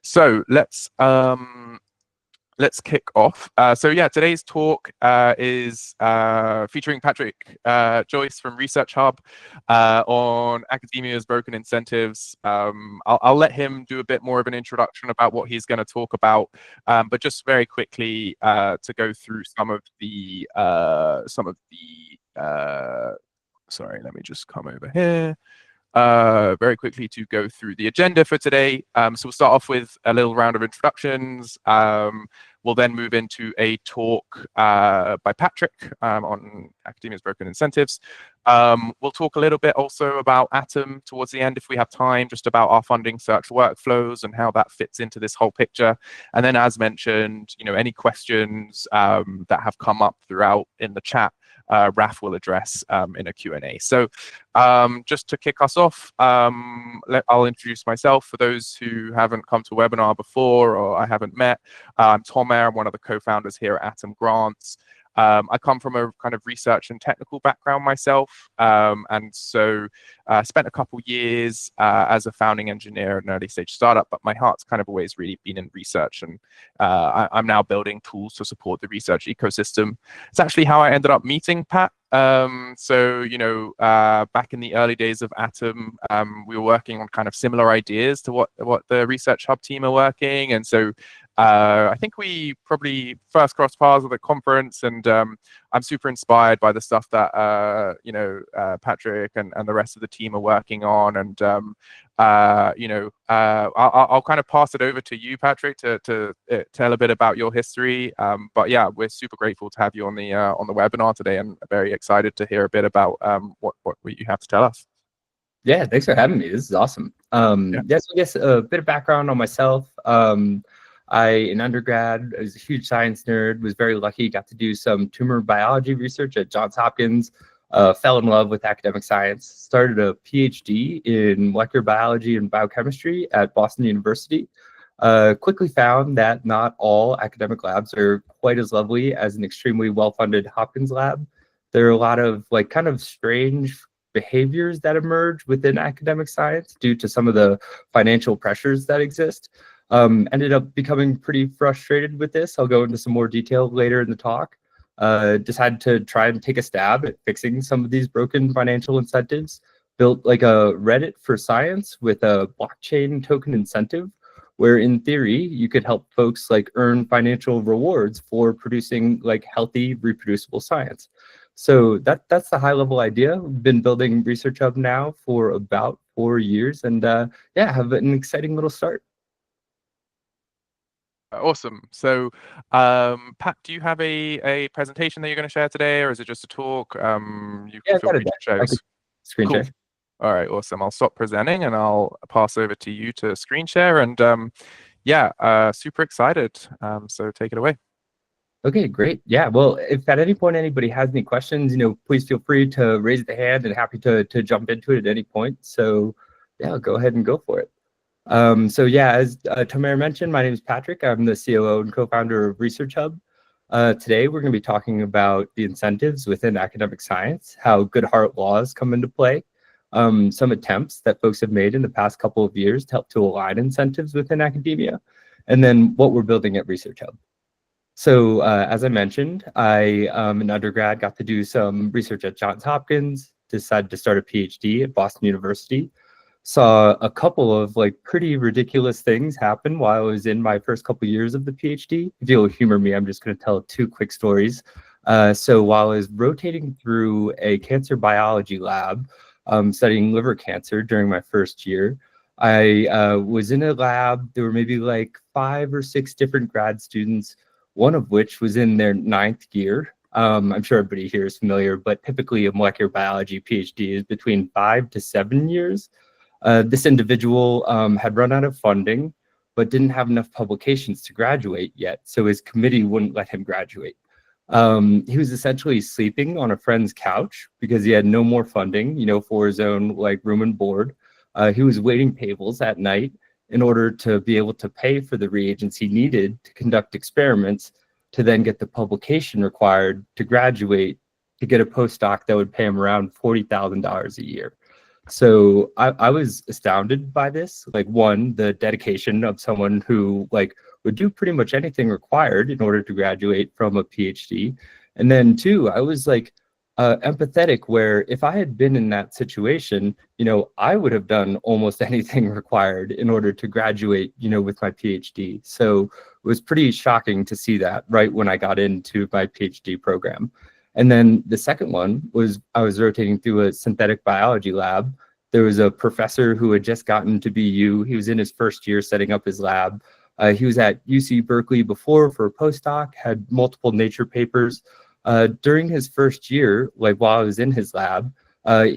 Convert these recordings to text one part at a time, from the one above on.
So let's kick off. So yeah, today's talk is featuring Patrick, Joyce from ResearchHub on academia's broken incentives. I'll let him do a bit more of an introduction about what he's going to talk about, but just very quickly to go through some of the sorry, let me just come over here. Very quickly to go through the agenda for today. So we'll start off with a little round of introductions. We'll then move into a talk by Patrick on academia's broken incentives. We'll talk a little bit also about Atom towards the end, if we have time, just about our funding search workflows and how that fits into this whole picture. And then, as mentioned, any questions that have come up throughout in the chat, Raf will address in a Q&A. So just to kick us off, I'll introduce myself for those who haven't come to a webinar before or I haven't met. I'm Tom Mayer, I'm one of the co-founders here at Atom Grants. I come from a kind of research and technical background myself, and so spent a couple years as a founding engineer at an early stage startup, but my heart's kind of always really been in research, and I'm now building tools to support the research ecosystem. It's actually how I ended up meeting Pat. So, back in the early days of Atom, we were working on kind of similar ideas to what the ResearchHub team are working. And so I think we probably first crossed paths at the conference, and I'm super inspired by the stuff that, Patrick and the rest of the team are working on. And, I'll kind of pass it over to you, Patrick, to tell a bit about your history. But yeah, we're super grateful to have you on the webinar today, and very excited to hear a bit about what you have to tell us. Yeah, thanks for having me. This is awesome. So I guess a bit of background on myself. In undergrad, I was a huge science nerd, was very lucky, got to do some tumor biology research at Johns Hopkins, fell in love with academic science, started a PhD in molecular biology and biochemistry at Boston University. Quickly found that not all academic labs are quite as lovely as an extremely well-funded Hopkins lab. There are a lot of kind of strange behaviors that emerge within academic science due to some of the financial pressures that exist. Ended up becoming pretty frustrated with this. I'll go into some more detail later in the talk. Decided to try and take a stab at fixing some of these broken financial incentives. Built like a Reddit for science with a blockchain token incentive, where in theory you could help folks earn financial rewards for producing healthy, reproducible science. So that's the high level idea. We've been building ResearchHub now for about 4 years, and have an exciting little start. Awesome. So, Pat, do you have a presentation that you're going to share today, or is it just a talk? You can feel free to share. Screen share. All right, awesome. I'll stop presenting and I'll pass over to you to screen share. And super excited. So take it away. Okay, great. Yeah, well, if at any point anybody has any questions, please feel free to raise the hand, and happy to jump into it at any point. So yeah, I'll go ahead and go for it. As Tomer mentioned, my name is Patrick. I'm the COO and co-founder of ResearchHub. Today, we're going to be talking about the incentives within academic science, how Goodhart laws come into play, some attempts that folks have made in the past couple of years to help to align incentives within academia, and then what we're building at ResearchHub. So as I mentioned, I, in undergrad, got to do some research at Johns Hopkins, decided to start a PhD at Boston University. Saw a couple of pretty ridiculous things happen while I was in my first couple years of the PhD. If you'll humor me, I'm just going to tell 2 quick stories. So while I was rotating through a cancer biology lab, studying liver cancer during my first year, I was in a lab. There were maybe 5 or 6 different grad students, one of which was in their 9th year. I'm sure everybody here is familiar, but typically a molecular biology PhD is between 5 to 7 years. This individual had run out of funding, but didn't have enough publications to graduate yet, so his committee wouldn't let him graduate. He was essentially sleeping on a friend's couch because he had no more funding, for his own room and board. He was waiting tables at night in order to be able to pay for the reagents he needed to conduct experiments to then get the publication required to graduate, to get a postdoc that would pay him around $40,000 a year. So I was astounded by this. Like, one, the dedication of someone who like would do pretty much anything required in order to graduate from a PhD. And then two, I was like empathetic, where if I had been in that situation, I would have done almost anything required in order to graduate, with my PhD. So it was pretty shocking to see that right when I got into my PhD program. And then the second one was I was rotating through a synthetic biology lab. There was a professor who had just gotten to BU. He was in his first year setting up his lab. He was at UC Berkeley before for a postdoc, had multiple Nature papers. During his first year, like while I was in his lab,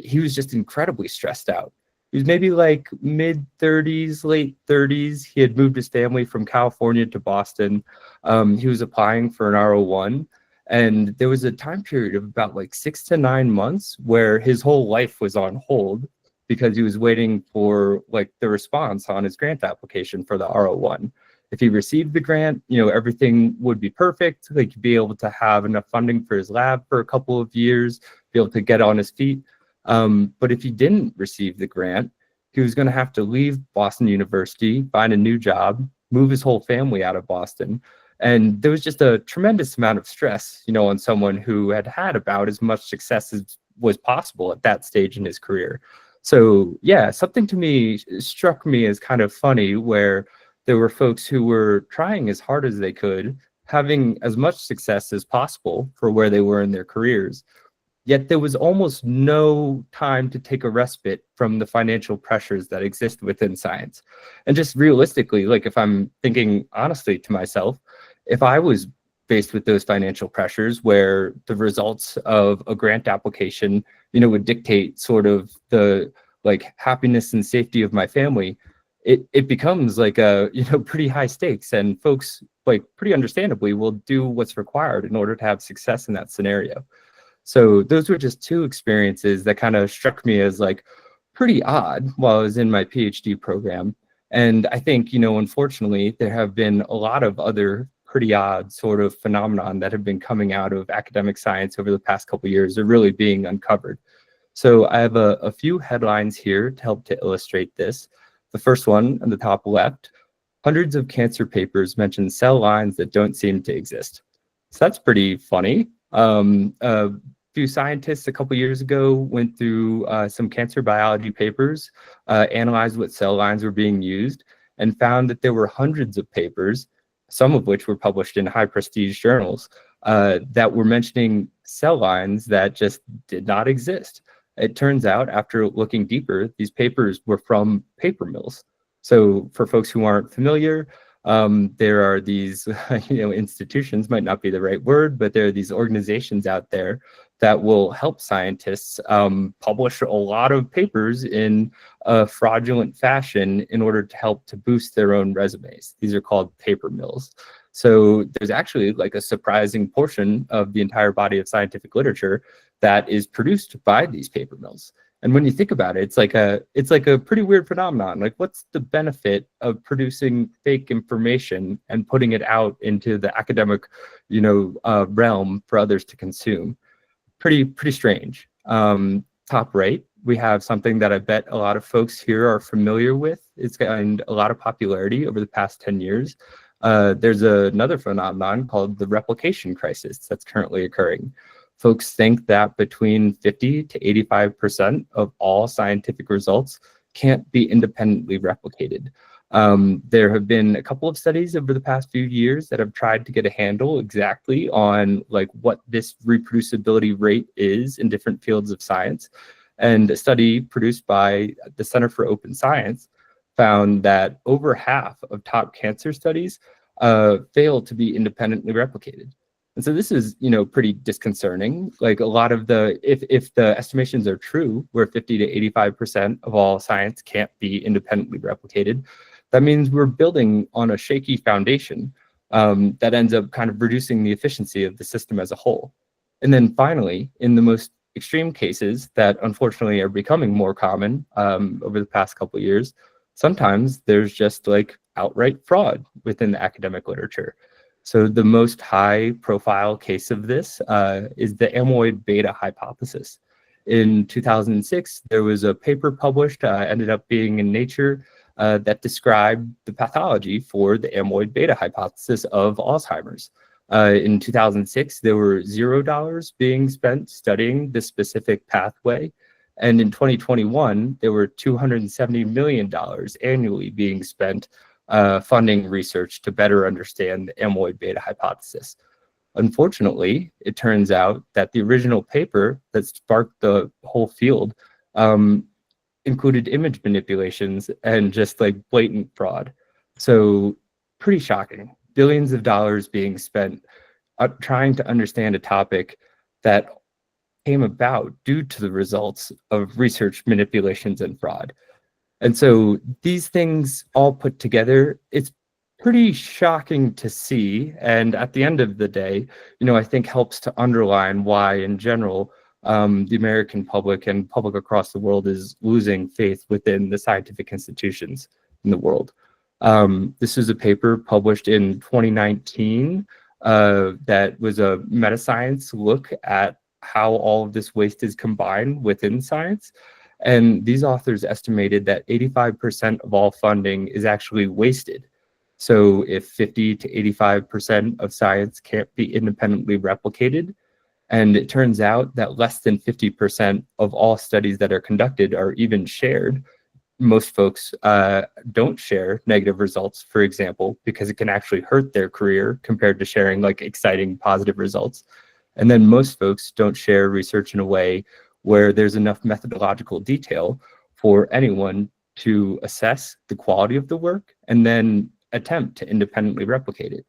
he was just incredibly stressed out. He was maybe like mid 30s, late 30s. He had moved his family from California to Boston. He was applying for an R01. And there was a time period of about like 6 to 9 months where his whole life was on hold because he was waiting for like the response on his grant application for the R01. If he received the grant, everything would be perfect. Like, he'd be able to have enough funding for his lab for a couple of years, be able to get on his feet. But if he didn't receive the grant, he was going to have to leave Boston University, find a new job, move his whole family out of Boston. And there was just a tremendous amount of stress, on someone who had had about as much success as was possible at that stage in his career. So yeah, something to me struck me as kind of funny, where there were folks who were trying as hard as they could, having as much success as possible for where they were in their careers. Yet there was almost no time to take a respite from the financial pressures that exist within science. And just realistically, like, if I'm thinking honestly to myself, if I was faced with those financial pressures where the results of a grant application, would dictate sort of the like happiness and safety of my family, it becomes like a, pretty high stakes, and folks, like, pretty understandably will do what's required in order to have success in that scenario. So those were just two experiences that kind of struck me as like pretty odd while I was in my PhD program. And I think, unfortunately, there have been a lot of other pretty odd sort of phenomenon that have been coming out of academic science over the past couple of years, are really being uncovered. So I have a few headlines here to help to illustrate this. The first one on the top left: hundreds of cancer papers mention cell lines that don't seem to exist. So that's pretty funny. A few scientists a couple years ago went through some cancer biology papers, analyzed what cell lines were being used, and found that there were hundreds of papers, some of which were published in high prestige journals, that were mentioning cell lines that just did not exist. It turns out, after looking deeper, these papers were from paper mills. So for folks who aren't familiar, there are these, institutions, might not be the right word, but there are these organizations out there that will help scientists publish a lot of papers in a fraudulent fashion in order to help to boost their own resumes. These are called paper mills. So there's actually like a surprising portion of the entire body of scientific literature that is produced by these paper mills. And when you think about it, it's like a pretty weird phenomenon. Like, what's the benefit of producing fake information and putting it out into the academic, realm for others to consume? Pretty strange. Top right, we have something that I bet a lot of folks here are familiar with. It's gained a lot of popularity over the past 10 years. There's another phenomenon called the replication crisis that's currently occurring. Folks think that between 50 to 85% of all scientific results can't be independently replicated. There have been a couple of studies over the past few years that have tried to get a handle exactly on like what this reproducibility rate is in different fields of science. And a study produced by the Center for Open Science found that over half of top cancer studies fail to be independently replicated. And so this is, pretty disconcerting. Like, a lot of if the estimations are true, where 50 to 85% of all science can't be independently replicated, that means we're building on a shaky foundation that ends up kind of reducing the efficiency of the system as a whole. And then finally, in the most extreme cases that unfortunately are becoming more common over the past couple of years, sometimes there's just like outright fraud within the academic literature. So the most high profile case of this is the amyloid beta hypothesis. In 2006, there was a paper published, ended up being in Nature, that described the pathology for the amyloid beta hypothesis of Alzheimer's. In 2006, there were $0 being spent studying this specific pathway. And in 2021, there were $270 million annually being spent funding research to better understand the amyloid beta hypothesis. Unfortunately, it turns out that the original paper that sparked the whole field included image manipulations and just like blatant fraud. So pretty shocking. Billions of dollars being spent trying to understand a topic that came about due to the results of research manipulations and fraud. And so these things all put together, it's pretty shocking to see. And at the end of the day, I think helps to underline why, in general, the American public and public across the world is losing faith within the scientific institutions in the world. This is a paper published in 2019 that was a meta-science look at how all of this waste is combined within science. And these authors estimated that 85% of all funding is actually wasted. So if 50 to 85% of science can't be independently replicated, and it turns out that less than 50% of all studies that are conducted are even shared. Most folks don't share negative results, for example, because it can actually hurt their career compared to sharing like exciting positive results. And then most folks don't share research in a way where there's enough methodological detail for anyone to assess the quality of the work and then attempt to independently replicate it.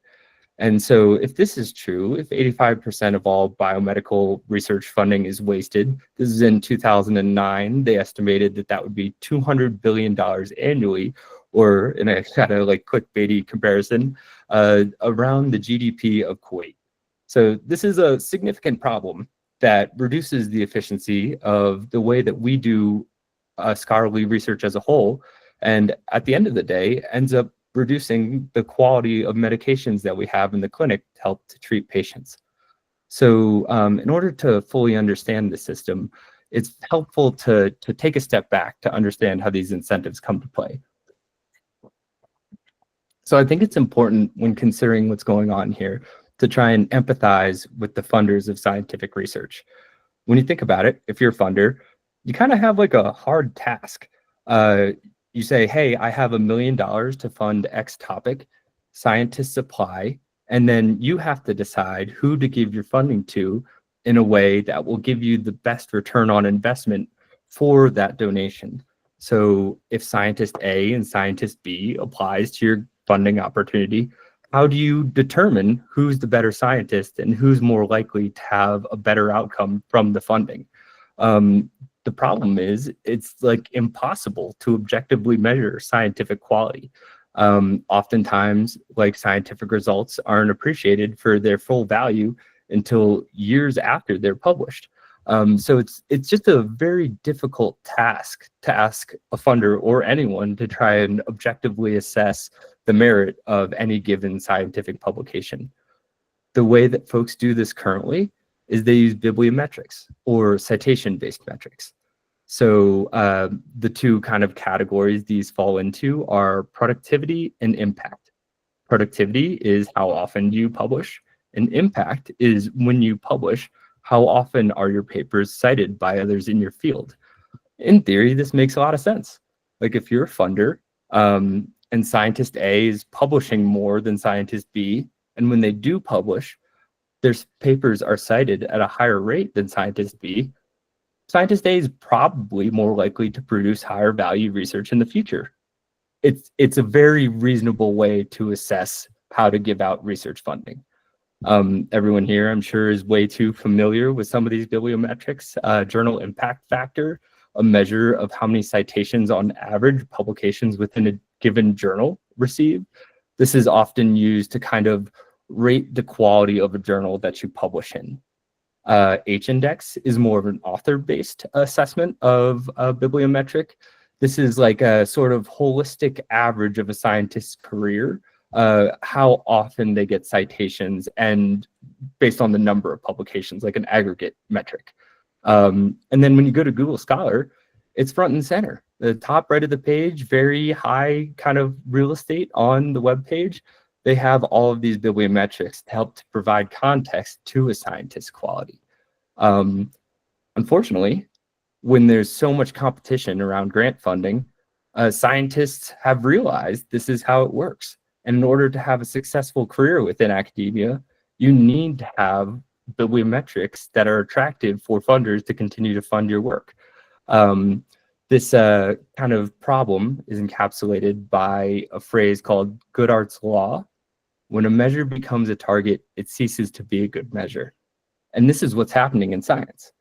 And so if this is true, if 85% of all biomedical research funding is wasted, this is in 2009, they estimated that that would be $200 billion annually, or in a kind of like clickbaity comparison, around the GDP of Kuwait. So this is a significant problem that reduces the efficiency of the way that we do scholarly research as a whole, and at the end of the day, ends up reducing the quality of medications that we have in the clinic to help to treat patients. So in order to fully understand the system, it's helpful to take a step back to understand how these incentives come to play. So I think it's important when considering what's going on here to try and empathize with the funders of scientific research. When you think about it, if you're a funder, you kind of have like a hard task. You say, hey, I have $1 million to fund X topic, scientists apply, and then you have to decide who to give your funding to in a way that will give you the best return on investment for that donation. So if scientist A and scientist B applies to your funding opportunity, how do you determine who's the better scientist and who's more likely to have a better outcome from the funding? The problem is it's like impossible to objectively measure scientific quality. Oftentimes, like scientific results aren't appreciated for their full value until years after they're published. So it's just a very difficult task to ask a funder or anyone to try and objectively assess the merit of any given scientific publication. The way that folks do this currently is they use bibliometrics or citation-based metrics. So the two kind of categories these fall into are productivity and impact. Productivity is how often do you publish, and impact is when you publish, how often are your papers cited by others in your field. In theory, this makes a lot of sense. Like if you're a funder and scientist A is publishing more than scientist B, and when they do publish, their papers are cited at a higher rate than scientist B, scientist A is probably more likely to produce higher value research in the future. It's a very reasonable way to assess how to give out research funding. Everyone here, I'm sure, is way too familiar with some of these bibliometrics. Journal impact factor, a measure of how many citations on average publications within a given journal receive. This is often used to kind of rate the quality of a journal that you publish in. H-index is more of an author-based assessment of a bibliometric. This is like a sort of holistic average of a scientist's career, how often they get citations and based on the number of publications, like an aggregate metric. And then when you go to Google Scholar, it's front and center. The top right of the page, very high kind of real estate on the web page. They have all of these bibliometrics to help to provide context to a scientist's quality. Unfortunately, when there's so much competition around grant funding, scientists have realized this is how it works. And in order to have a successful career within academia, you need to have bibliometrics that are attractive for funders to continue to fund your work. This kind of problem is encapsulated by a phrase called Goodhart's law. When a measure becomes a target, it ceases to be a good measure. And this is what's happening in science.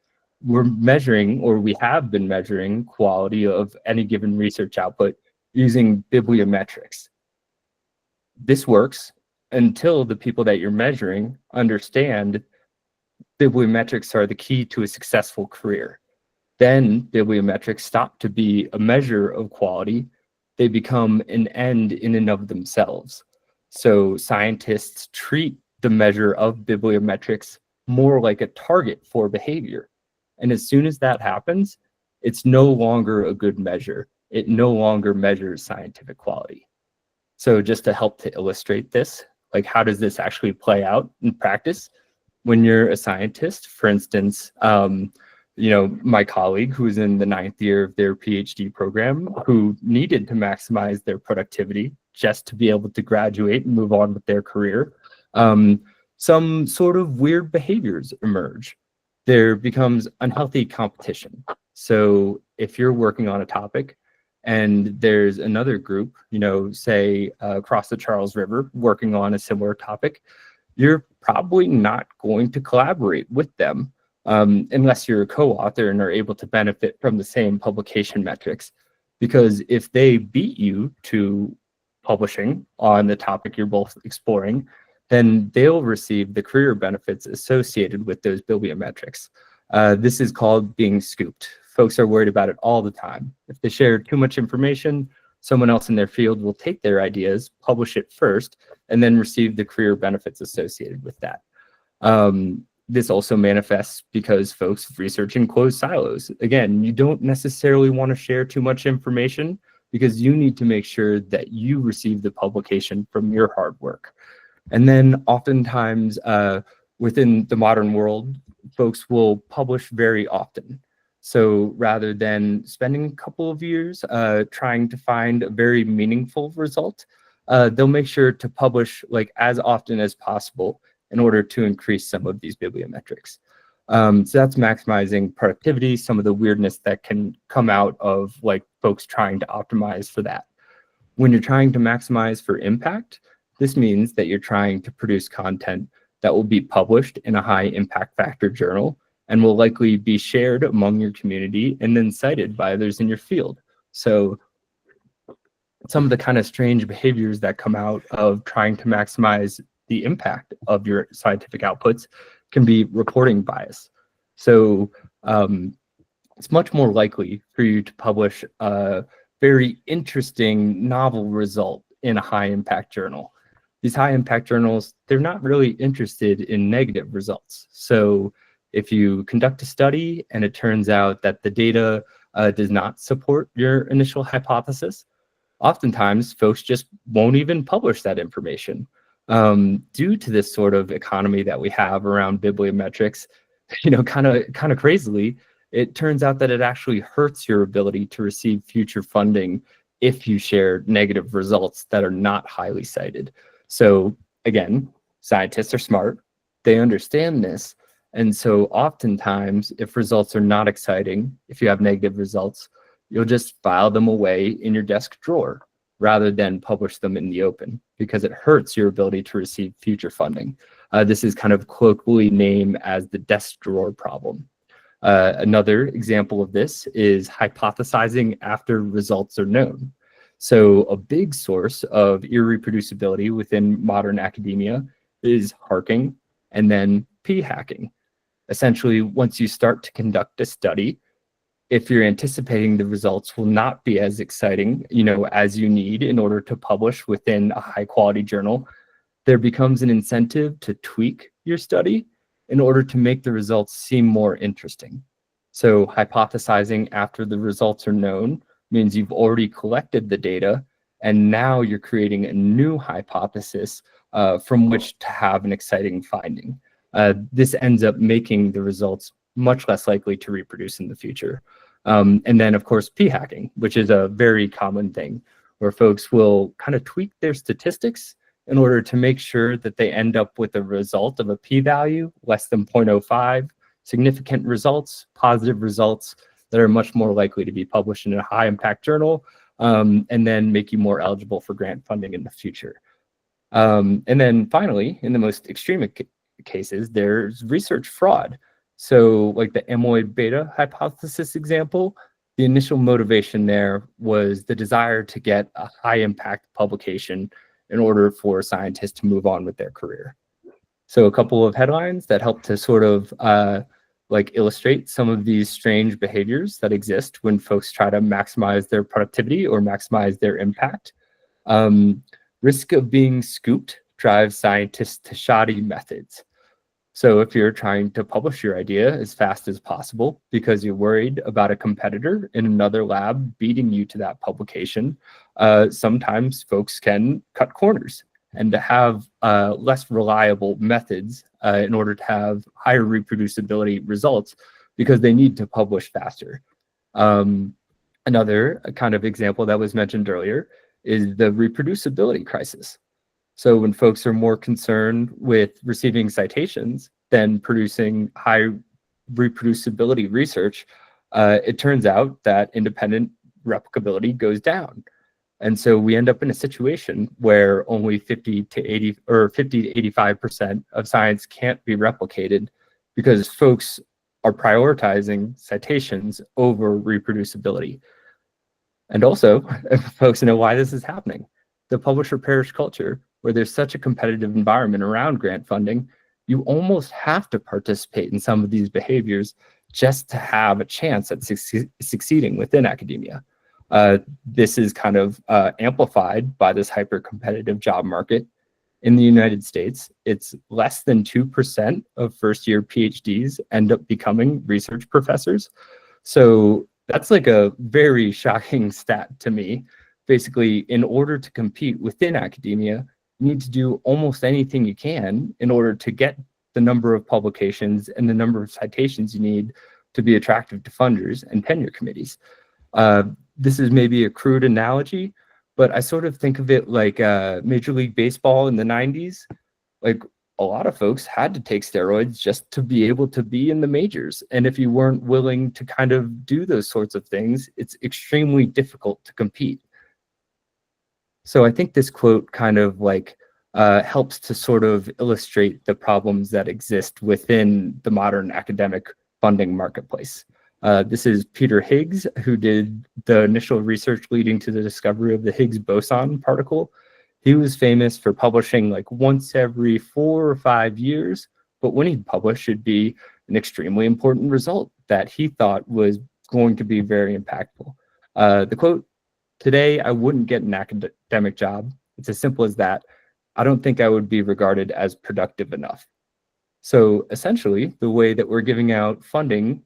We're measuring, or we have been measuring, quality of any given research output using bibliometrics. This works until the people that you're measuring understand bibliometrics are the key to a successful career. Then bibliometrics stop to be a measure of quality. They become an end in and of themselves. So scientists treat the measure of bibliometrics more like a target for behavior. And as soon as that happens, it's no longer a good measure. It no longer measures scientific quality. So just to help to illustrate this, like how does this actually play out in practice? When you're a scientist, for instance, my colleague who's in the 9th year of their PhD program, who needed to maximize their productivity just to be able to graduate and move on with their career, some sort of weird behaviors emerge. There becomes unhealthy competition. So if you're working on a topic and there's another group, say across the Charles River working on a similar topic, you're probably not going to collaborate with them unless you're a co-author and are able to benefit from the same publication metrics. Because if they beat you to publishing on the topic you're both exploring, then they'll receive the career benefits associated with those bibliometrics. This is called being scooped. Folks are worried about it all the time. If they share too much information, someone else in their field will take their ideas, publish it first, and then receive the career benefits associated with that. This also manifests because folks research in closed silos. Again, you don't necessarily want to share too much information because you need to make sure that you receive the publication from your hard work. And then oftentimes within the modern world, folks will publish very often. So rather than spending a couple of years trying to find a very meaningful result, they'll make sure to publish like as often as possible in order to increase some of these bibliometrics. So that's maximizing productivity, some of the weirdness that can come out of like folks trying to optimize for that. When you're trying to maximize for impact, this means that you're trying to produce content that will be published in a high impact factor journal and will likely be shared among your community and then cited by others in your field. So some of the kind of strange behaviors that come out of trying to maximize the impact of your scientific outputs can be reporting bias. So it's much more likely for you to publish a very interesting novel result in a high impact journal. These high impact journals, they're not really interested in negative results. So if you conduct a study and it turns out that the data does not support your initial hypothesis, oftentimes folks just won't even publish that information. Due to this sort of economy that we have around bibliometrics, kind of crazily, it turns out that it actually hurts your ability to receive future funding if you share negative results that are not highly cited. So again, scientists are smart, they understand this. And so oftentimes, if results are not exciting, if you have negative results, you'll just file them away in your desk drawer rather than publish them in the open because it hurts your ability to receive future funding. This is kind of colloquially named as the desk drawer problem. Another example of this is hypothesizing after results are known. So a big source of irreproducibility within modern academia is harking and then p-hacking. Essentially, once you start to conduct a study, if you're anticipating the results will not be as exciting, as you need in order to publish within a high quality journal, there becomes an incentive to tweak your study in order to make the results seem more interesting. So hypothesizing after the results are known means you've already collected the data, and now you're creating a new hypothesis from which to have an exciting finding. This ends up making the results much less likely to reproduce in the future. And then, of course, p-hacking, which is a very common thing, where folks will kind of tweak their statistics in order to make sure that they end up with a result of a p-value less than 0.05, significant results, positive results that are much more likely to be published in a high impact journal, and then make you more eligible for grant funding in the future. And then finally, in the most extreme cases, there's research fraud. So like the amyloid beta hypothesis example, the initial motivation there was the desire to get a high impact publication in order for scientists to move on with their career. So a couple of headlines that help to sort of like illustrate some of these strange behaviors that exist when folks try to maximize their productivity or maximize their impact. Risk of being scooped drives scientists to shoddy methods. So if you're trying to publish your idea as fast as possible because you're worried about a competitor in another lab beating you to that publication, sometimes folks can cut corners and to have less reliable methods in order to have higher reproducibility results because they need to publish faster. Another kind of example that was mentioned earlier is the reproducibility crisis. So when folks are more concerned with receiving citations than producing high reproducibility research, it turns out that independent replicability goes down. And so we end up in a situation where only 50 to 85% of science can't be replicated because folks are prioritizing citations over reproducibility. And also, folks know why this is happening. The publisher perish culture, where there's such a competitive environment around grant funding, you almost have to participate in some of these behaviors just to have a chance at succeeding within academia. This is kind of amplified by this hyper-competitive job market. In the United States, it's less than 2% of first-year PhDs end up becoming research professors. So that's like a very shocking stat to me. Basically, in order to compete within academia, you need to do almost anything you can in order to get the number of publications and the number of citations you need to be attractive to funders and tenure committees. This is maybe a crude analogy, but I sort of think of it like Major League Baseball in the 90s. Like a lot of folks had to take steroids just to be able to be in the majors. And if you weren't willing to kind of do those sorts of things, it's extremely difficult to compete. So I think this quote kind of like helps to sort of illustrate the problems that exist within the modern academic funding marketplace. This is Peter Higgs, who did the initial research leading to the discovery of the Higgs boson particle. He was famous for publishing like once every 4 or 5 years, but when he'd publish, it'd be an extremely important result that he thought was going to be very impactful. The quote, "Today, I wouldn't get an academic job. It's as simple as that. I don't think I would be regarded as productive enough." So essentially, the way that we're giving out funding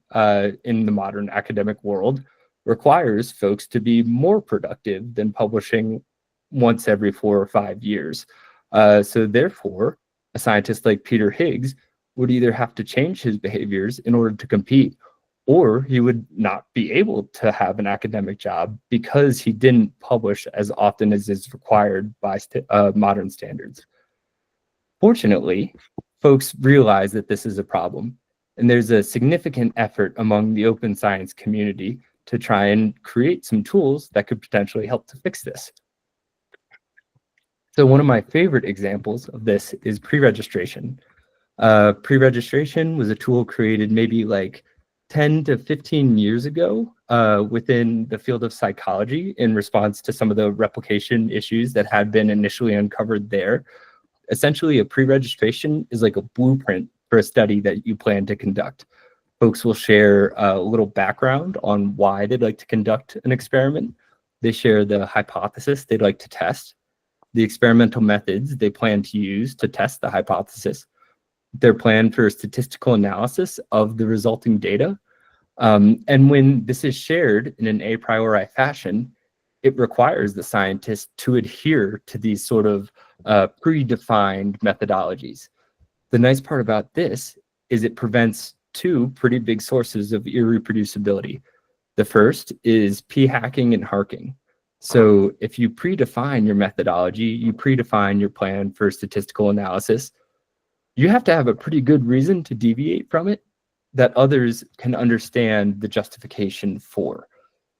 in the modern academic world requires folks to be more productive than publishing once every 4 or 5 years. So therefore, a scientist like Peter Higgs would either have to change his behaviors in order to compete, or he would not be able to have an academic job because he didn't publish as often as is required by modern standards. Fortunately, folks realize that this is a problem, and there's a significant effort among the open science community to try and create some tools that could potentially help to fix this. So one of my favorite examples of this is pre-registration. Pre-registration was a tool created maybe like 10 to 15 years ago within the field of psychology in response to some of the replication issues that had been initially uncovered there. Essentially, a pre-registration is like a blueprint for a study that you plan to conduct. Folks will share a little background on why they'd like to conduct an experiment. They share the hypothesis they'd like to test, the experimental methods they plan to use to test the hypothesis, their plan for statistical analysis of the resulting data, And when this is shared in an a priori fashion, it requires the scientist to adhere to these sort of predefined methodologies. The nice part about this is it prevents two pretty big sources of irreproducibility. The first is p-hacking and harking. So if you predefine your methodology, you predefine your plan for statistical analysis, you have to have a pretty good reason to deviate from it that others can understand the justification for.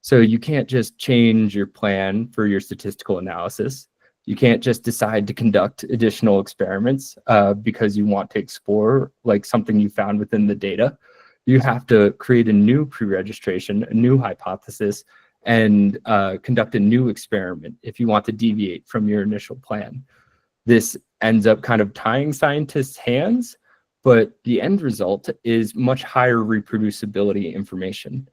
So you can't just change your plan for your statistical analysis. You can't just decide to conduct additional experiments because you want to explore like something you found within the data. You have to create a new pre-registration, a new hypothesis, and conduct a new experiment if you want to deviate from your initial plan. This ends up kind of tying scientists' hands, but the end result is much higher reproducibility information.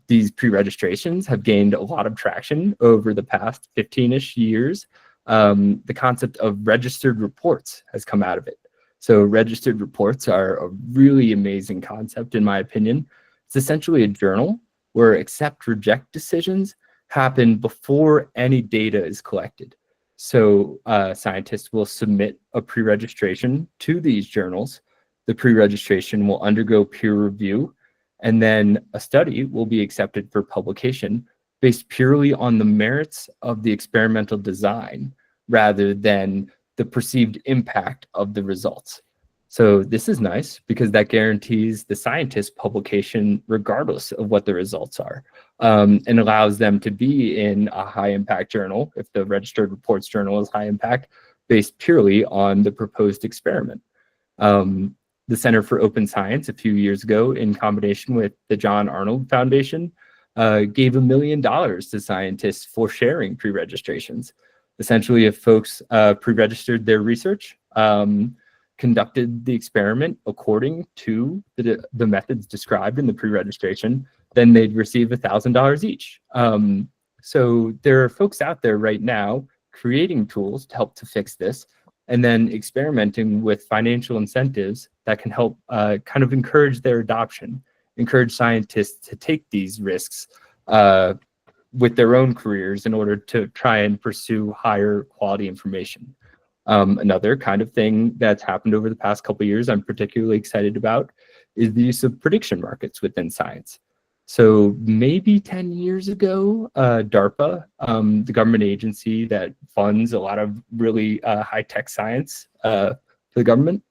These pre-registrations have gained a lot of traction over the past 15-ish years. The concept of registered reports has come out of it. So registered reports are a really amazing concept, in my opinion. It's essentially a journal where accept-reject decisions happen before any data is collected. So scientists will submit a pre-registration to these journals. The pre-registration will undergo peer review, and then a study will be accepted for publication based purely on the merits of the experimental design rather than the perceived impact of the results. So this is nice because that guarantees the scientist publication regardless of what the results are, and allows them to be in a high impact journal if the registered reports journal is high impact based purely on the proposed experiment. The Center for Open Science a few years ago, in combination with the John Arnold Foundation, gave $1 million to scientists for sharing pre-registrations. Essentially, if folks pre-registered their research, conducted the experiment according to the methods described in the pre-registration, then they'd receive $1,000 each. So there are folks out there right now creating tools to help to fix this, and then experimenting with financial incentives that can help kind of encourage their adoption, encourage scientists to take these risks with their own careers in order to try and pursue higher quality information. Another kind of thing that's happened over the past couple of years I'm particularly excited about is the use of prediction markets within science. So maybe 10 years ago, DARPA, the government agency that funds a lot of really high-tech science for the government,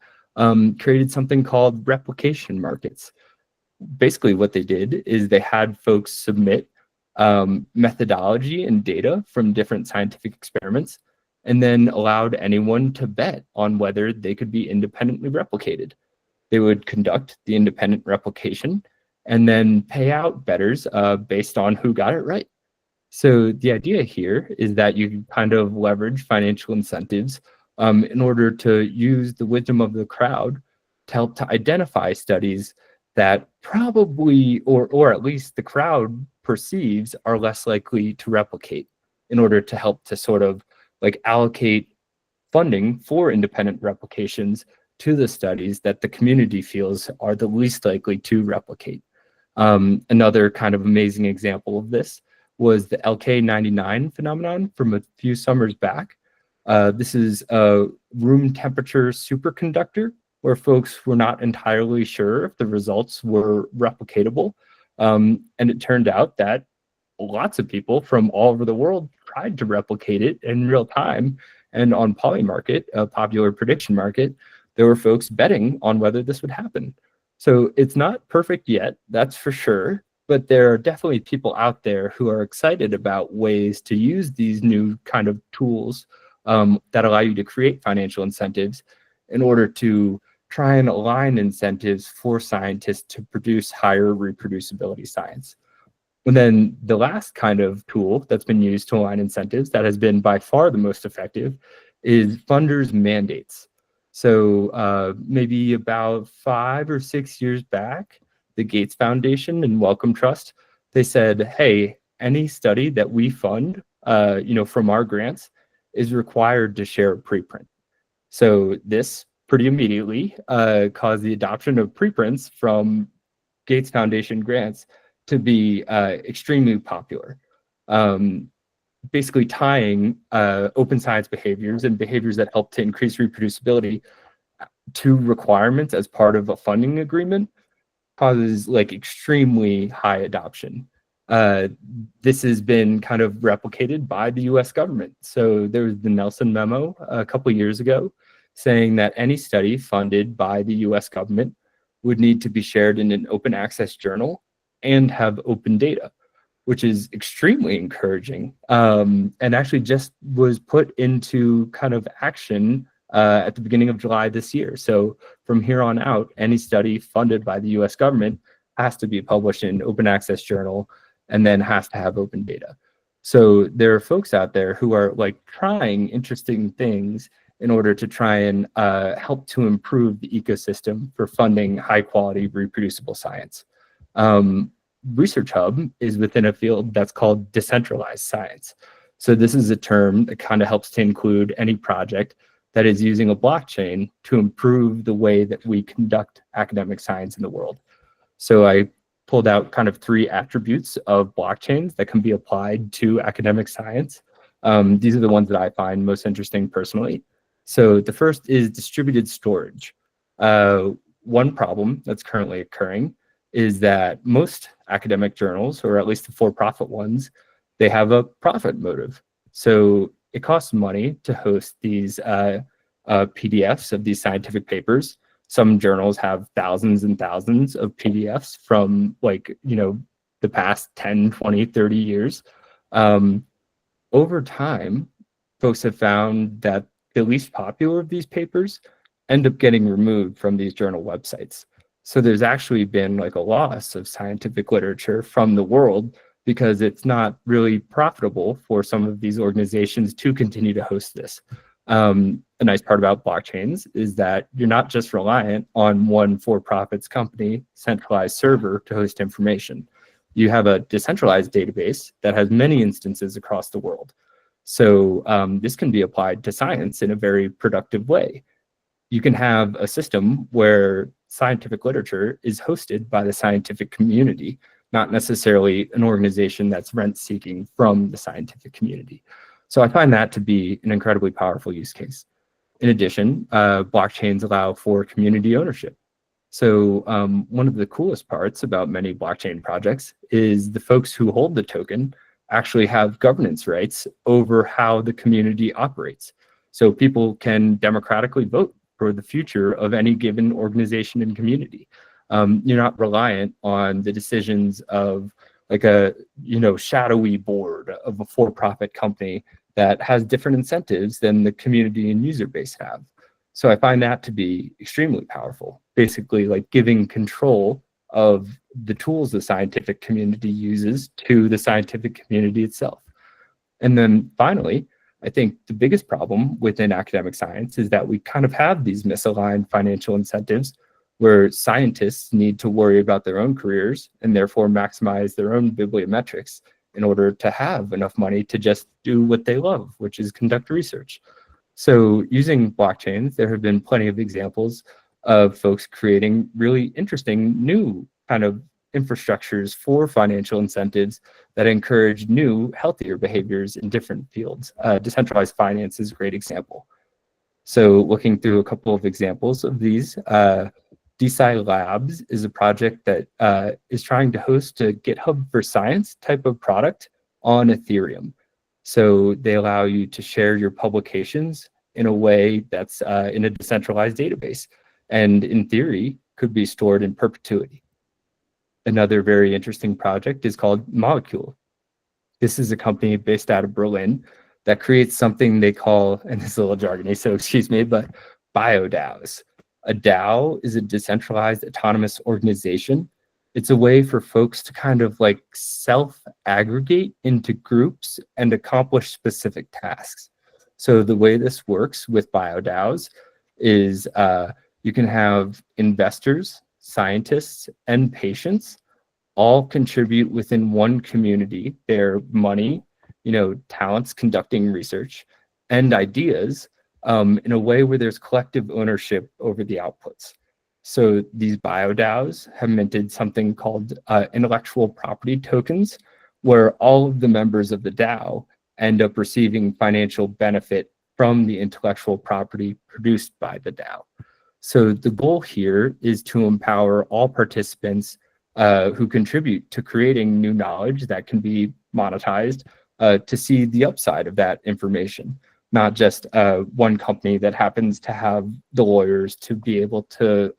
created something called replication markets. Basically what they did is they had folks submit methodology and data from different scientific experiments, and then allowed anyone to bet on whether they could be independently replicated. They would conduct the independent replication and then pay out bettors based on who got it right. So the idea here is that you kind of leverage financial incentives in order to use the wisdom of the crowd to help to identify studies that probably, or at least the crowd perceives, are less likely to replicate, in order to help to sort of like allocate funding for independent replications to the studies that the community feels are the least likely to replicate. Another kind of amazing example of this was the LK99 phenomenon from a few summers back. This is a room temperature superconductor where folks were not entirely sure if the results were replicatable. And it turned out that lots of people from all over the world tried to replicate it in real time. And on Polymarket, a popular prediction market, there were folks betting on whether this would happen. So it's not perfect yet, that's for sure, but there are definitely people out there who are excited about ways to use these new kind of tools that allow you to create financial incentives in order to try and align incentives for scientists to produce higher reproducibility science. And then the last kind of tool that's been used to align incentives that has been by far the most effective is funders' mandates. So maybe about 5 or 6 years back, the Gates Foundation and Wellcome Trust, they said, hey, any study that we fund from our grants is required to share a preprint. So this pretty immediately caused the adoption of preprints from Gates Foundation grants to be extremely popular. Basically tying open science behaviors and behaviors that help to increase reproducibility to requirements as part of a funding agreement causes like extremely high adoption. This has been kind of replicated by the US government. So there was the Nelson memo a couple years ago saying that any study funded by the US government would need to be shared in an open access journal and have open data, which is extremely encouraging, and actually just was put into kind of action at the beginning of July this year. So from here on out, any study funded by the US government has to be published in an open access journal and then has to have open data. So there are folks out there who are like trying interesting things in order to try and help to improve the ecosystem for funding high quality reproducible science. ResearchHub is within a field that's called decentralized science. So this is a term that kind of helps to include any project that is using a blockchain to improve the way that we conduct academic science in the world. So I pulled out kind of 3 attributes of blockchains that can be applied to academic science. These are the ones that I find most interesting personally. So the first is distributed storage. One problem that's currently occurring is that most academic journals, or at least the for-profit ones, they have a profit motive. So it costs money to host these PDFs of these scientific papers. Some journals have thousands and thousands of PDFs from like, you know, the past 10, 20, 30 years. Over time, folks have found that the least popular of these papers end up getting removed from these journal websites. So there's actually been like a loss of scientific literature from the world because it's not really profitable for some of these organizations to continue to host this. A nice part about blockchains is that you're not just reliant on one for-profits company centralized server to host information. You have a decentralized database that has many instances across the world. So this can be applied to science in a very productive way. You can have a system where scientific literature is hosted by the scientific community, not necessarily an organization that's rent-seeking from the scientific community. So I find that to be an incredibly powerful use case. In addition, blockchains allow for community ownership. So one of the coolest parts about many blockchain projects is the folks who hold the token actually have governance rights over how the community operates. So people can democratically vote for the future of any given organization and community. You're not reliant on the decisions of like a shadowy board of a for-profit company that has different incentives than the community and user base have. So I find that to be extremely powerful, basically like giving control of the tools the scientific community uses to the scientific community itself. And then finally, I think the biggest problem within academic science is that we kind of have these misaligned financial incentives where scientists need to worry about their own careers and therefore maximize their own bibliometrics in order to have enough money to just do what they love, which is conduct research. So using blockchains, there have been plenty of examples of folks creating really interesting new kind of infrastructures for financial incentives that encourage new, healthier behaviors in different fields. Decentralized finance is a great example. So looking through a couple of examples of these, DeSci Labs is a project that is trying to host a GitHub for Science type of product on Ethereum. So they allow you to share your publications in a way that's in a decentralized database, and in theory, could be stored in perpetuity. Another very interesting project is called Molecule. This is a company based out of Berlin that creates something they call, and this is a little jargony, so excuse me, but BioDAOs. A DAO is a decentralized autonomous organization. It's a way for folks to kind of like self-aggregate into groups and accomplish specific tasks. So the way this works with BioDAOs is you can have investors, scientists, and patients all contribute within one community their money, talents conducting research, and ideas in a way where there's collective ownership over the outputs. So these BioDAOs have minted something called intellectual property tokens, where all of the members of the DAO end up receiving financial benefit from the intellectual property produced by the DAO. So the goal here is to empower all participants who contribute to creating new knowledge that can be monetized to see the upside of that information, not just one company that happens to have the lawyers to be able to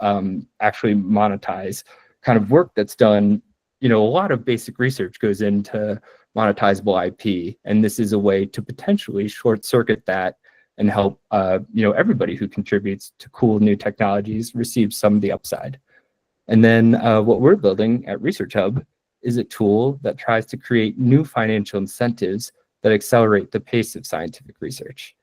actually monetize kind of work that's done. A lot of basic research goes into monetizable IP, and this is a way to potentially short circuit that and help everybody who contributes to cool new technologies receive some of the upside. And then what we're building at ResearchHub is a tool that tries to create new financial incentives that accelerate the pace of scientific research.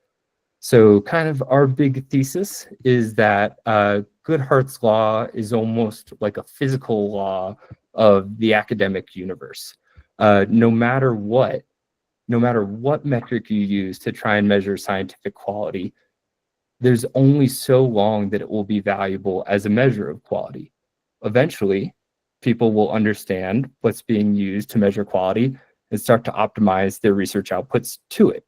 So kind of our big thesis is that Goodhart's law is almost like a physical law of the academic universe. No matter what metric you use to try and measure scientific quality, there's only so long that it will be valuable as a measure of quality. Eventually, people will understand what's being used to measure quality and start to optimize their research outputs to it.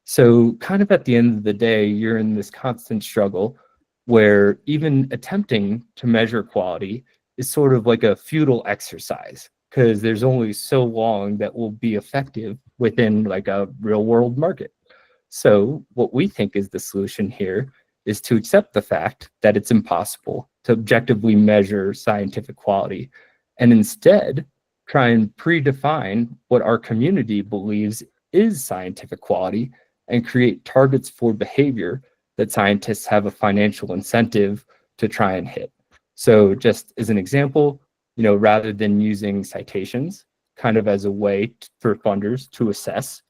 So kind of at the end of the day, you're in this constant struggle where even attempting to measure quality is sort of like a futile exercise, because there's only so long that will be effective within like a real world market. So what we think is the solution here is to accept the fact that it's impossible to objectively measure scientific quality, and instead try and predefine what our community believes is scientific quality and create targets for behavior that scientists have a financial incentive to try and hit. So just as an example, rather than using citations kind of as a way for funders to assess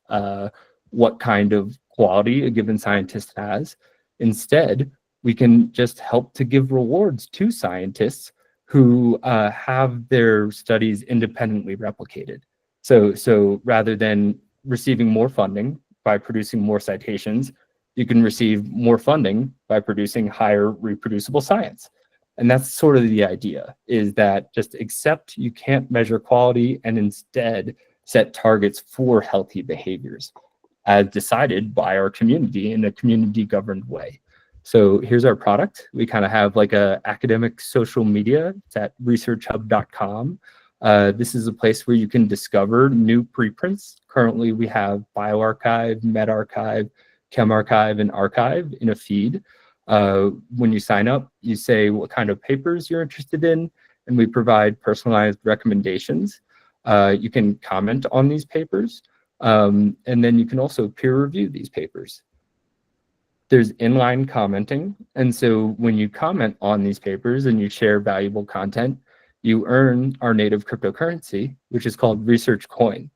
what kind of quality a given scientist has, instead, we can just help to give rewards to scientists who have their studies independently replicated. So rather than receiving more funding by producing more citations, you can receive more funding by producing higher reproducible science. And that's sort of the idea, is that just accept you can't measure quality and instead set targets for healthy behaviors as decided by our community in a community governed way. So here's our product. We kind of have like a academic social media. It's at researchhub.com. This is a place where you can discover new preprints. Currently, we have bioRxiv, medRxiv, chemarchive, and archive in a feed. When you sign up, you say what kind of papers you're interested in, and we provide personalized recommendations. You can comment on these papers, and then you can also peer review these papers. There's inline commenting, and so when you comment on these papers and you share valuable content, you earn our native cryptocurrency, which is called Research Coin.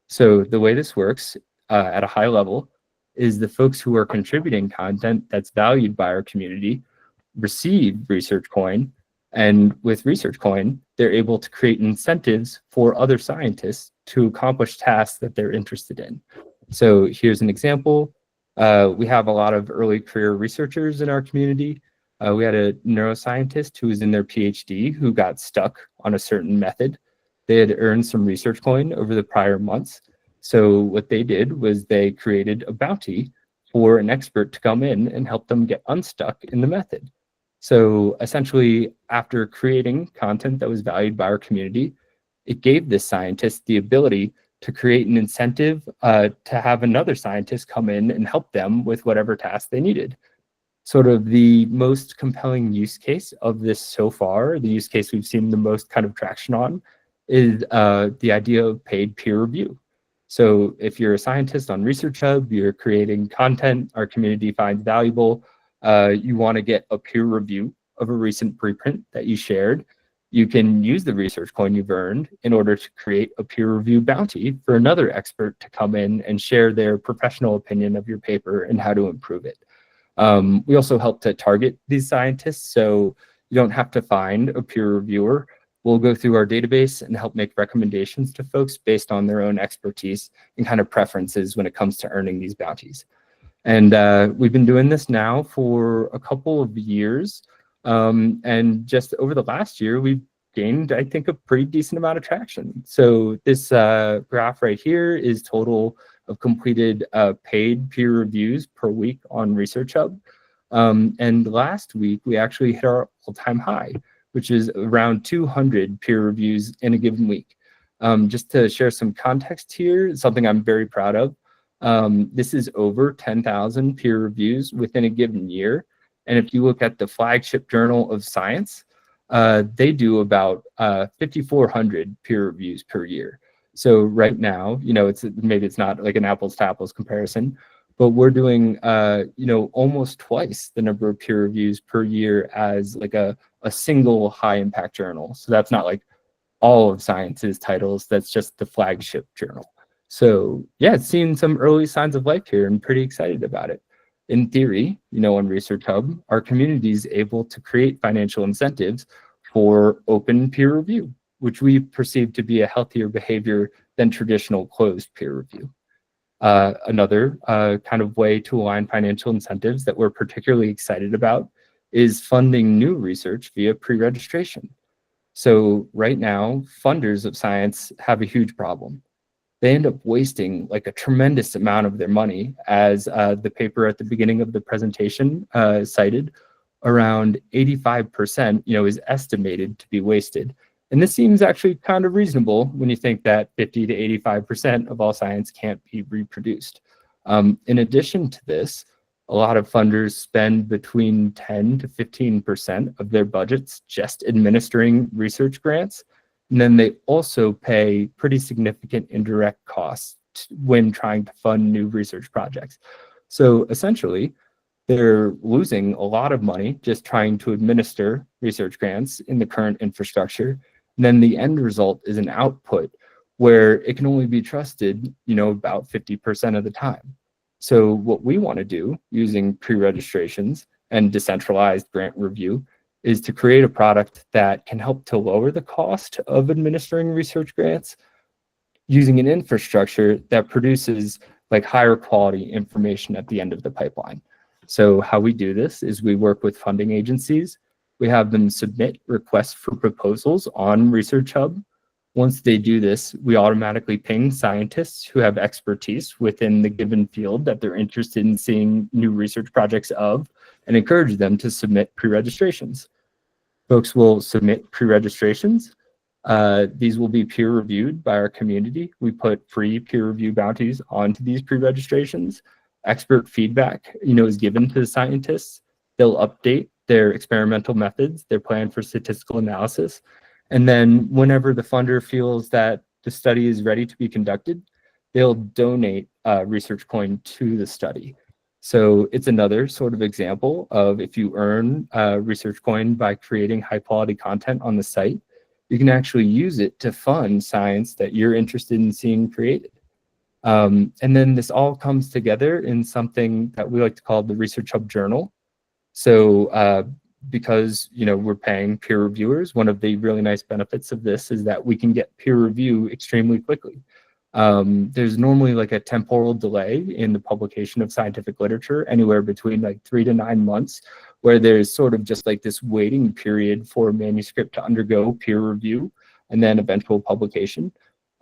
So the way this works at a high level is the folks who are contributing content that's valued by our community receive Research Coin, and with Research Coin, they're able to create incentives for other scientists to accomplish tasks that they're interested in. So here's an example. We have a lot of early career researchers in our community. We had a neuroscientist who was in their PhD who got stuck on a certain method. They had earned some Research Coin over the prior months. So what they did was they created a bounty for an expert to come in and help them get unstuck in the method. So essentially, after creating content that was valued by our community, it gave this scientist the ability to create an incentive to have another scientist come in and help them with whatever task they needed. Sort of the most compelling use case of this so far, the use case we've seen the most kind of traction on, is the idea of paid peer review. So if you're a scientist on ResearchHub, you're creating content our community finds valuable, you want to get a peer review of a recent preprint that you shared, you can use the Research Coin you've earned in order to create a peer review bounty for another expert to come in and share their professional opinion of your paper and how to improve it. We also help to target these scientists, so you don't have to find a peer reviewer. We'll go through our database and help make recommendations to folks based on their own expertise and kind of preferences when it comes to earning these bounties. And we've been doing this now for a couple of years. And just over the last year, we've gained, I think, a pretty decent amount of traction. So this graph right here is total of completed paid peer reviews per week on ResearchHub. And last week, we actually hit our all-time high, which is around 200 peer reviews in a given week. Just to share some context here, something I'm very proud of. This is over 10,000 peer reviews within a given year. And if you look at the flagship journal of science, they do about 5,400 peer reviews per year. So right now, maybe it's not like an apples to apples comparison, but we're doing, almost twice the number of peer reviews per year as like a single high impact journal. So that's not like all of science's titles, that's just the flagship journal. So yeah, it's seen some early signs of life here and pretty excited about it. In theory, on ResearchHub, our community is able to create financial incentives for open peer review, which we perceive to be a healthier behavior than traditional closed peer review. Another kind of way to align financial incentives that we're particularly excited about is funding new research via pre-registration. So right now, funders of science have a huge problem. They end up wasting like a tremendous amount of their money, as the paper at the beginning of the presentation cited. Around 85%, is estimated to be wasted. And this seems actually kind of reasonable when you think that 50 to 85% of all science can't be reproduced. In addition to this, a lot of funders spend between 10 to 15% of their budgets just administering research grants. And then they also pay pretty significant indirect costs when trying to fund new research projects. So essentially, they're losing a lot of money just trying to administer research grants in the current infrastructure. And then the end result is an output where it can only be trusted, about 50% of the time. So what we want to do using pre-registrations and decentralized grant review is to create a product that can help to lower the cost of administering research grants using an infrastructure that produces like higher quality information at the end of the pipeline. So how we do this is we work with funding agencies. We have them submit requests for proposals on ResearchHub. Once they do this, we automatically ping scientists who have expertise within the given field that they're interested in seeing new research projects of, and encourage them to submit pre-registrations. Folks will submit pre-registrations. These will be peer reviewed by our community. We put free peer review bounties onto these pre-registrations. Expert feedback, is given to the scientists. They'll update their experimental methods, their plan for statistical analysis. And then whenever the funder feels that the study is ready to be conducted, they'll donate research coin to the study. So it's another sort of example of if you earn research coin by creating high quality content on the site, you can actually use it to fund science that you're interested in seeing created. And then this all comes together in something that we like to call the ResearchHub Journal. So because we're paying peer reviewers, one of the really nice benefits of this is that we can get peer review extremely quickly. There's normally like a temporal delay in the publication of scientific literature, anywhere between like 3 to 9 months, where there's sort of just like this waiting period for a manuscript to undergo peer review and then eventual publication.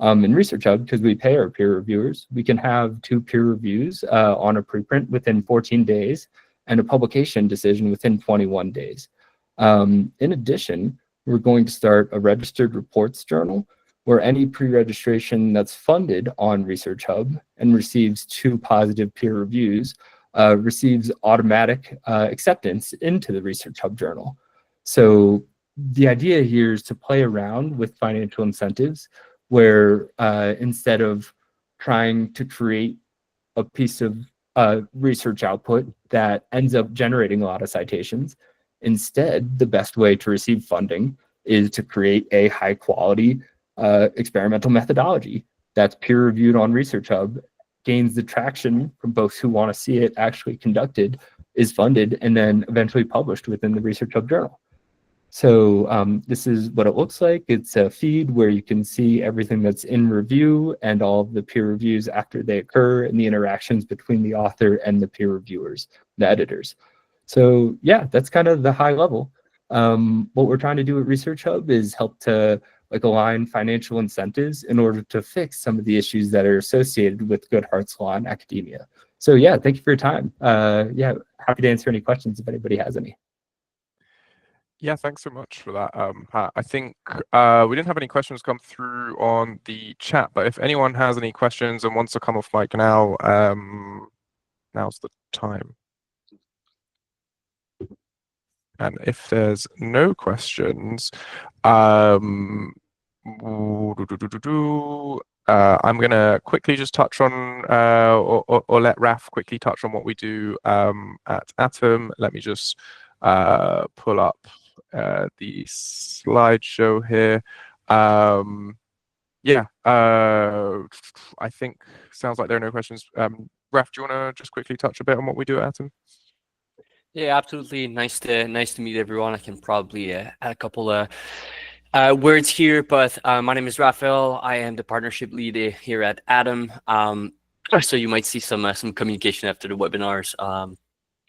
In ResearchHub, because we pay our peer reviewers, we can have 2 peer reviews on a preprint within 14 days and a publication decision within 21 days. In addition, we're going to start a registered reports journal where any pre-registration that's funded on ResearchHub and receives 2 positive peer reviews receives automatic acceptance into the ResearchHub journal. So the idea here is to play around with financial incentives where instead of trying to create a piece of research output that ends up generating a lot of citations, instead, the best way to receive funding is to create a high quality experimental methodology that's peer reviewed on ResearchHub, gains the traction from folks who want to see it actually conducted, is funded, and then eventually published within the ResearchHub journal. So this is what it looks like. It's a feed where you can see everything that's in review and all of the peer reviews after they occur and the interactions between the author and the peer reviewers, the editors. So yeah, that's kind of the high level. What we're trying to do at Research Hub is help to align financial incentives in order to fix some of the issues that are associated with Goodhart's law in academia. So yeah, thank you for your time. Yeah, happy to answer any questions if anybody has any. Yeah, thanks so much for that, Pat. I think we didn't have any questions come through on the chat, but if anyone has any questions and wants to come off mic now, now's the time. And if there's no questions, I'm going to quickly just touch on, or let Raf quickly touch on what we do at Atom. Let me just pull up the slideshow here. Yeah, I think sounds like there are no questions. Raf, do you want to just quickly touch a bit on what we do at Atom? Yeah, absolutely. Nice to meet everyone. I can probably add a couple of words here, but my name is Raphael. I am the partnership lead here at Atom. So you might see some communication after the webinars.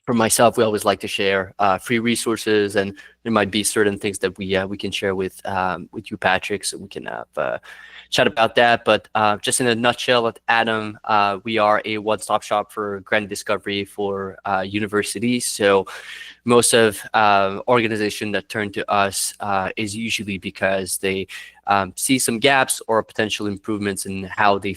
For myself, we always like to share free resources, and there might be certain things that we can share with you, Patrick, so we can have chat about that. But just in a nutshell, at Atom, we are a one-stop shop for grant discovery for universities. So most of organizations that turn to us is usually because they see some gaps or potential improvements in how they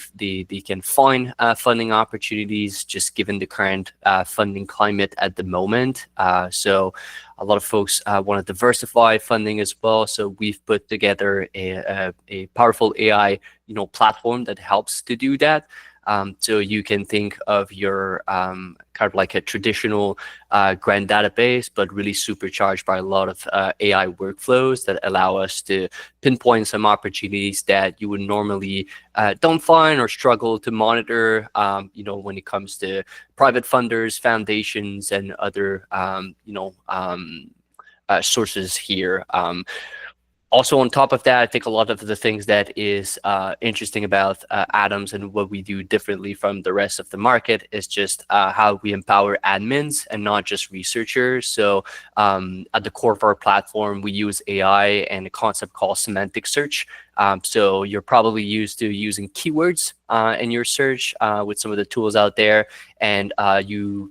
can find funding opportunities, just given the current funding climate at the moment. So a lot of folks want to diversify funding as well. So we've put together a powerful AI platform that helps to do that. So you can think of your kind of like a traditional grant database, but really supercharged by a lot of AI workflows that allow us to pinpoint some opportunities that you would normally don't find or struggle to monitor, when it comes to private funders, foundations, and other, sources here. Also, on top of that, I think a lot of the things that is interesting about Atoms and what we do differently from the rest of the market is just how we empower admins and not just researchers. So at the core of our platform, we use AI and a concept called semantic search. So you're probably used to using keywords in your search with some of the tools out there. And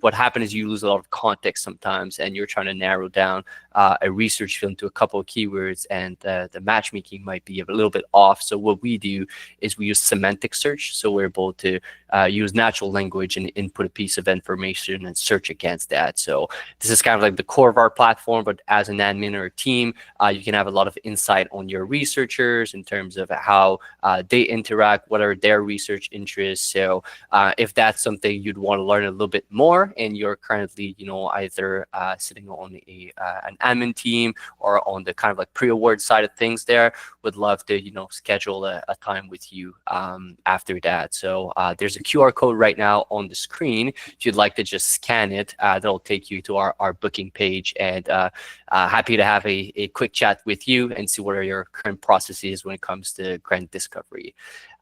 what happens is you lose a lot of context sometimes, and you're trying to narrow down a research field into a couple of keywords, and the matchmaking might be a little bit off. So what we do is we use semantic search. So we're able to use natural language and input a piece of information and search against that. So this is kind of like the core of our platform, but as an admin or a team, you can have a lot of insight on your researchers in terms of how they interact, what are their research interests. So if that's something you'd want to learn a little bit more, and you're currently, either sitting on an admin team or on the kind of like pre-award side of things there, would love to, schedule a time with you after that. So there's a QR code right now on the screen. If you'd like to just scan it, that'll take you to our booking page, and happy to have a quick chat with you and see what are your current processes when it comes to grant discovery.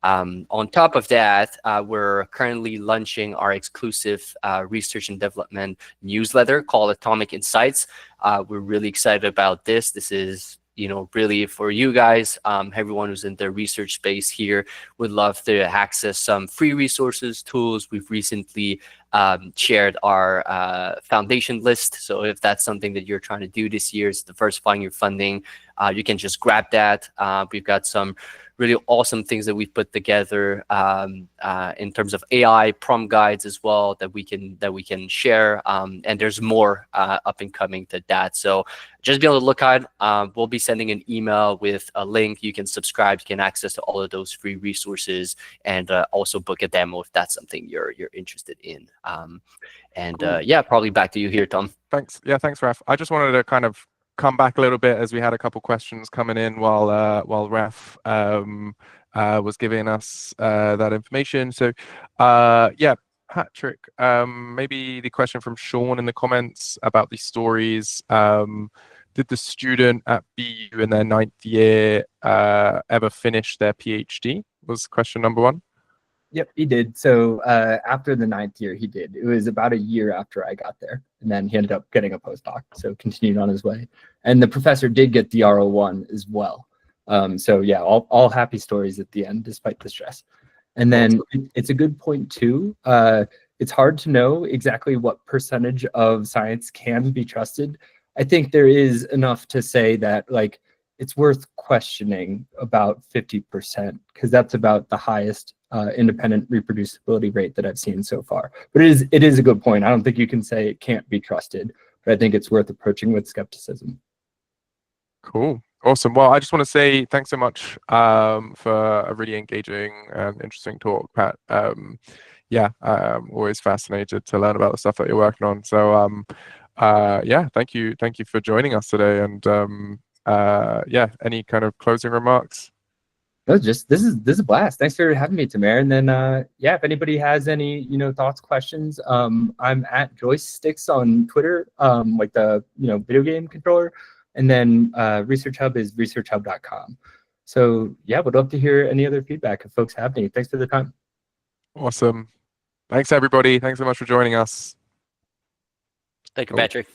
On top of that, we're currently launching our exclusive research and development newsletter called Atomic Insights. We're really excited about this. This is really for you guys, everyone who's in the research space here would love to access some free resources, tools. We've recently shared our foundation list. So if that's something that you're trying to do this year, is diversifying your funding, you can just grab that. We've got some really awesome things that we've put together in terms of AI prompt guides as well that we can share. And there's more up and coming to that. So just be on the lookout. We'll be sending an email with a link. You can subscribe. You can access to all of those free resources, and also book a demo if that's something you're interested in. Cool. Yeah, probably back to you here, Tom. Thanks. Yeah, thanks, Raf. I just wanted to kind of come back a little bit as we had a couple questions coming in while Raf was giving us that information. So yeah, Patrick, maybe the question from Sean in the comments about these stories. Did the student at BU in their 9th year ever finish their PhD? Was question number one. Yep, he did. So after the 9th year, he did. It was about a year after I got there. And then he ended up getting a postdoc, so continued on his way. And the professor did get the R01 as well. So yeah, all happy stories at the end, despite the stress. And then it's a good point too. It's hard to know exactly what percentage of science can be trusted. I think there is enough to say that like it's worth questioning about 50%, because that's about the highest independent reproducibility rate that I've seen so far. But it is a good point. I don't think you can say it can't be trusted, but I think it's worth approaching with skepticism. Cool. Awesome. Well, I just want to say thanks so much for a really engaging and interesting talk, Pat. Yeah, I'm always fascinated to learn about the stuff that you're working on. So yeah, thank you for joining us today. And yeah, any kind of closing remarks? No, just this is a blast. Thanks for having me, Tamer. And then yeah, if anybody has any thoughts, questions, I'm at Joyce Sticks on Twitter, like the video game controller, and then ResearchHub is researchhub.com. So yeah, would love to hear any other feedback if folks have any. Thanks for the time. Awesome. Thanks everybody. Thanks so much for joining us. Thank you, Patrick.